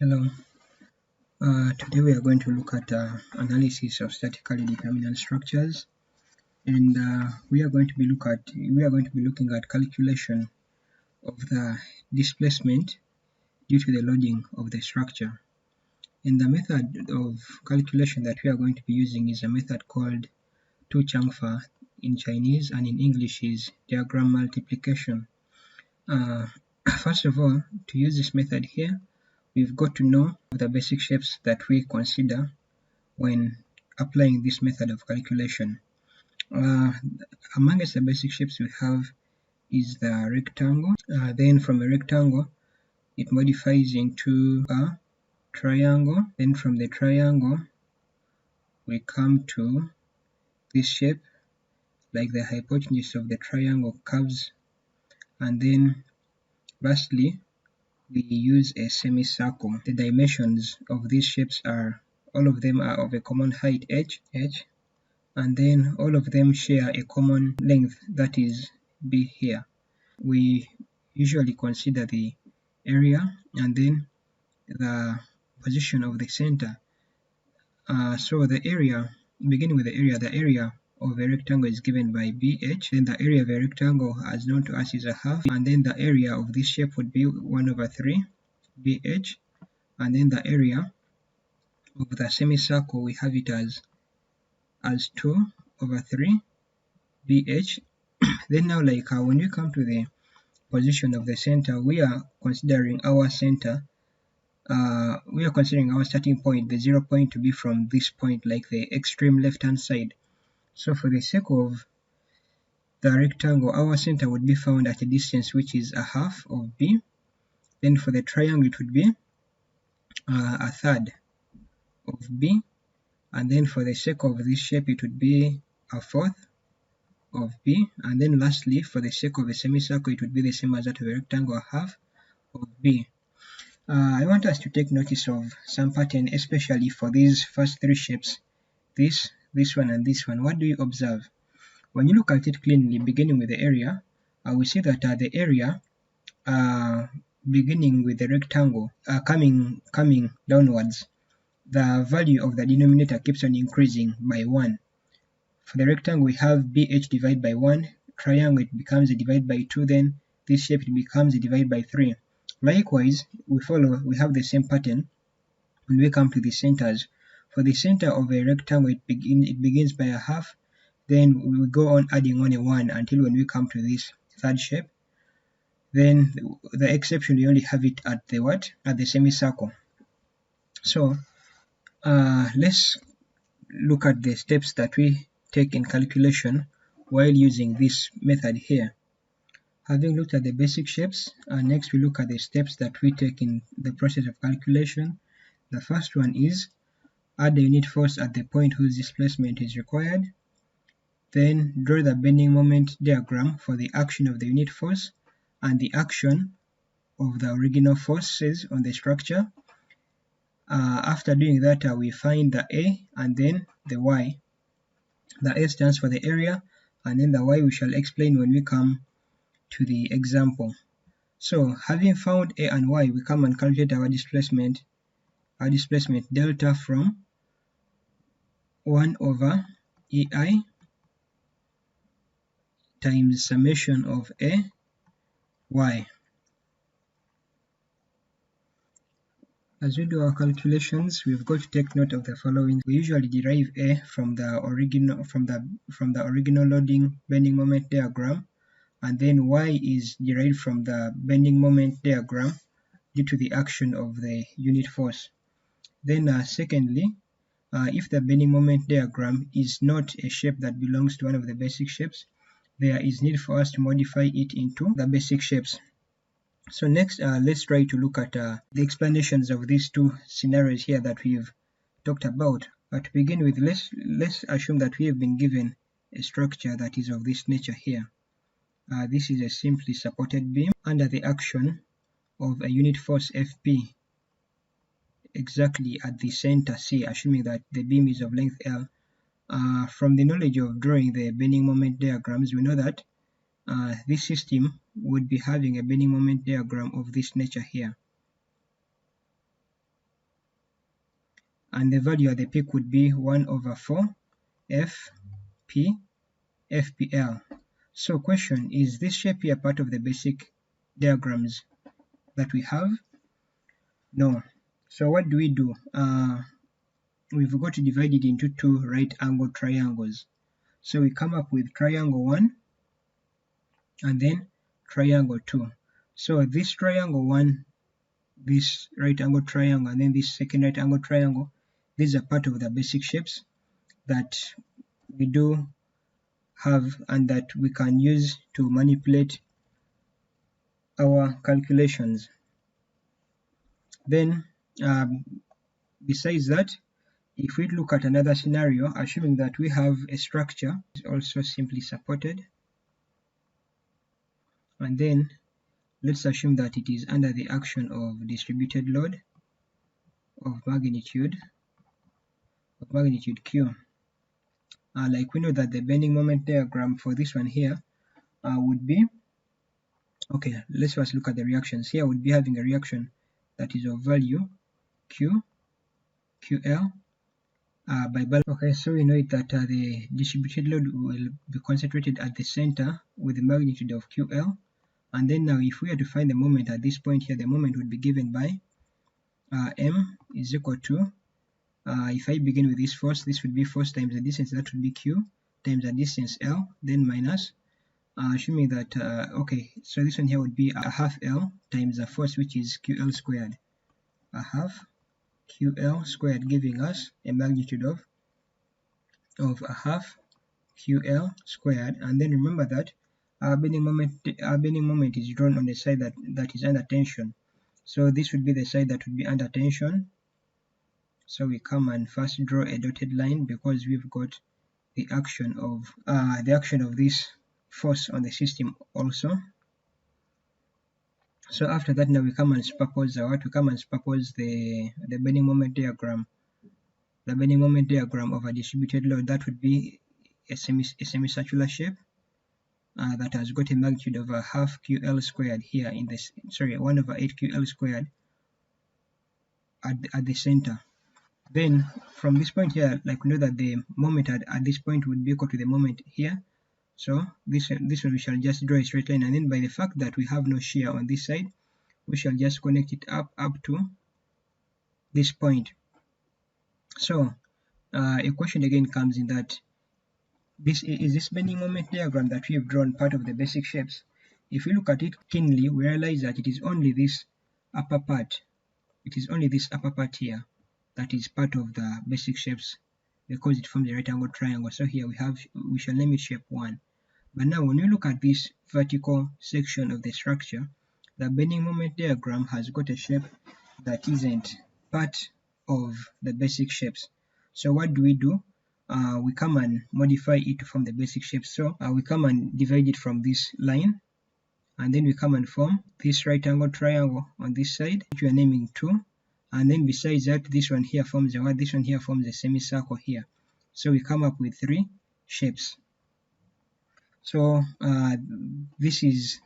Hello. Today we are going to look at analysis of statically determinant structures, and we are going to be looking at calculation of the displacement due to the loading of the structure. And the method of calculation that we are going to be using is a method called 2-chamfer in Chinese, and in English is diagram multiplication. First of all, to use this method here, we've got to know the basic shapes that we consider when applying this method of calculation. Amongst the basic shapes we have is the rectangle. Then from a rectangle, it modifies into a triangle. Then from the triangle, we come to this shape, like the hypotenuse of the triangle curves. And then lastly, we use a semicircle. The dimensions of these shapes are, all of them are of a common height h, and then all of them share a common length, that is b here. We usually consider the area and then the position of the center. So the area, beginning with the area of a rectangle is given by BH, then the area of a rectangle as known to us is a half, and then the area of this shape would be 1/3 BH, and then the area of the semicircle we have it as 2/3 BH. Then now, like when we come to the position of the center, we are considering our center, we are considering our starting point, the 0 point, to be from this point, like the extreme left hand side. So for the sake of the rectangle, our center would be found at a distance which is a half of b. Then for the triangle, it would be a third of b, and then for the sake of this shape, it would be a fourth of b, and then lastly, for the sake of a semicircle, it would be the same as that of a rectangle, a half of b. I want us to take notice of some pattern, especially for these first three shapes, this one, and this one. What do you observe? When you look at it cleanly, beginning with the area, we see that the area beginning with the rectangle, coming downwards, the value of the denominator keeps on increasing by 1. For the rectangle, we have BH divided by 1, triangle it becomes a divide by 2, then this shape it becomes a divide by 3. Likewise, we have the same pattern when we come to the centers. For the center of a rectangle, it begins by a half, then we will go on adding on a 1 until when we come to this third shape. Then the exception, we only have it at the what? At the semicircle. So let's look at the steps that we take in calculation while using this method here. Having looked at the basic shapes, next we look at the steps that we take in the process of calculation. The first one is add the unit force at the point whose displacement is required. Then draw the bending moment diagram for the action of the unit force and the action of the original forces on the structure. After doing that, we find the A and then the Y. The A stands for the area, and then the Y we shall explain when we come to the example. So having found A and Y, we come and calculate our displacement delta from 1/EI times summation of A, Y. As we do our calculations, we've got to take note of the following. We usually derive A from the original loading bending moment diagram, and then Y is derived from the bending moment diagram due to the action of the unit force. Then secondly, if the bending moment diagram is not a shape that belongs to one of the basic shapes, there is need for us to modify it into the basic shapes. So next, let's try to look at the explanations of these two scenarios here that we've talked about. To begin with, let's assume that we have been given a structure that is of this nature here. This is a simply supported beam under the action of a unit force Fp exactly at the center C, assuming that the beam is of length L. From the knowledge of drawing the bending moment diagrams, we know that this system would be having a bending moment diagram of this nature here. and the value at the peak would be 1 over 4 FPL. So question, is this shape here part of the basic diagrams that we have? No. So what do? We've got to divide it into two right angle triangles. So we come up with triangle 1 and then triangle 2. So this triangle 1, this right angle triangle, and then this second right angle triangle, these are part of the basic shapes that we do have and that we can use to manipulate our calculations. Then besides that, if we look at another scenario, assuming that we have a structure is also simply supported, and then let's assume that it is under the action of distributed load of magnitude Q. Like we know that the bending moment diagram for this one here would be, okay, let's first look at the reactions. Here would be having a reaction that is of value QL by balance. Okay, so we know that the distributed load will be concentrated at the center with the magnitude of QL. And then now if we are to find the moment at this point here, the moment would be given by M is equal to, if I begin with this force, this would be force times the distance, that would be Q, times the distance L, then minus, assuming that, okay, so this one here would be a half L times the force, which is QL squared, a half QL squared, giving us a magnitude of a half QL squared. And then remember that our bending moment is drawn on the side that is under tension. So this would be the side that would be under tension. So we come and first draw a dotted line because we've got the action of this force on the system also. So after that, now we come and superpose the bending moment diagram. The bending moment diagram of a distributed load, that would be a semicircular shape that has got a magnitude of a half QL squared here in this, 1 over 8 QL squared at the center. Then from this point here, like we know that the moment at this point would be equal to the moment here. So this one we shall just draw a straight line, and then by the fact that we have no shear on this side, we shall just connect it up to this point. So a question again comes in that this bending moment diagram that we have drawn part of the basic shapes. If we look at it keenly, we realize that it is only this upper part. It is only this upper part here that is part of the basic shapes because it forms a right angle triangle. So here we shall name it shape 1. But now when you look at this vertical section of the structure, the bending moment diagram has got a shape that isn't part of the basic shapes. So what do? We come and modify it to form the basic shape. So we come and divide it from this line, and then we come and form this right angle triangle on this side, which we are naming 2. And then besides that, this one here forms this one here forms a semicircle here. So we come up with 3 shapes. So this is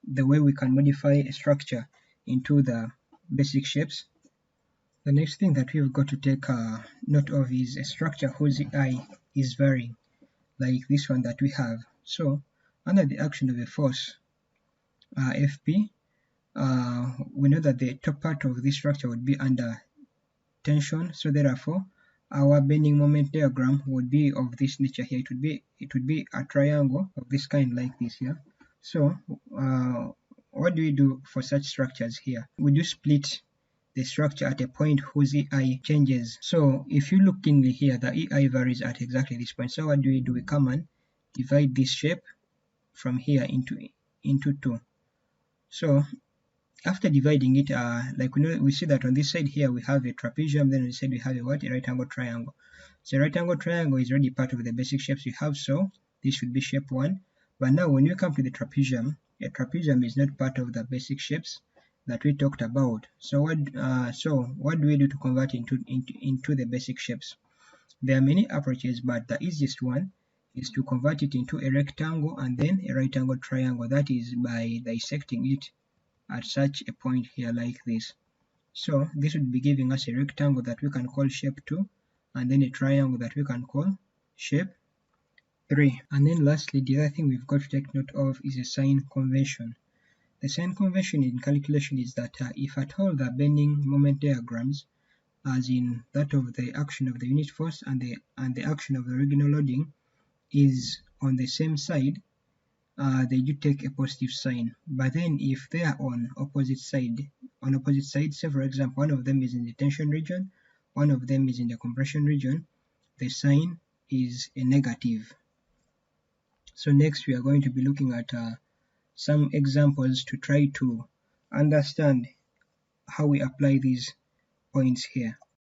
the way we can modify a structure into the basic shapes. The next thing that we've got to take note of is a structure whose I is varying, like this one that we have. So under the action of a force FP, we know that the top part of this structure would be under tension. So therefore, our bending moment diagram would be of this nature here. It would be a triangle of this kind, like this here. So what do we do for such structures here? We do split the structure at a point whose EI changes. So if you look keenly here, the EI varies at exactly this point. So what do? We come and divide this shape from here into 2. So after dividing it, like we see that on this side here we have a trapezium, then on this side we have a right angle triangle. So right angle triangle is already part of the basic shapes we have, so this should be shape 1. But now when you come to the trapezium, a trapezium is not part of the basic shapes that we talked about. So what do we do to convert into the basic shapes? There are many approaches, but the easiest one is to convert it into a rectangle and then a right angle triangle. That is by dissecting it at such a point here, like this. So this would be giving us a rectangle that we can call shape 2, and then a triangle that we can call shape 3. And then lastly, the other thing we've got to take note of is a sign convention. The sign convention in calculation is that if at all the bending moment diagrams, as in that of the action of the unit force and the action of the original loading, is on the same side, they do take a positive sign. But then if they are on opposite sides, say for example one of them is in the tension region, one of them is in the compression region, the sign is a negative. So next we are going to be looking at some examples to try to understand how we apply these points here.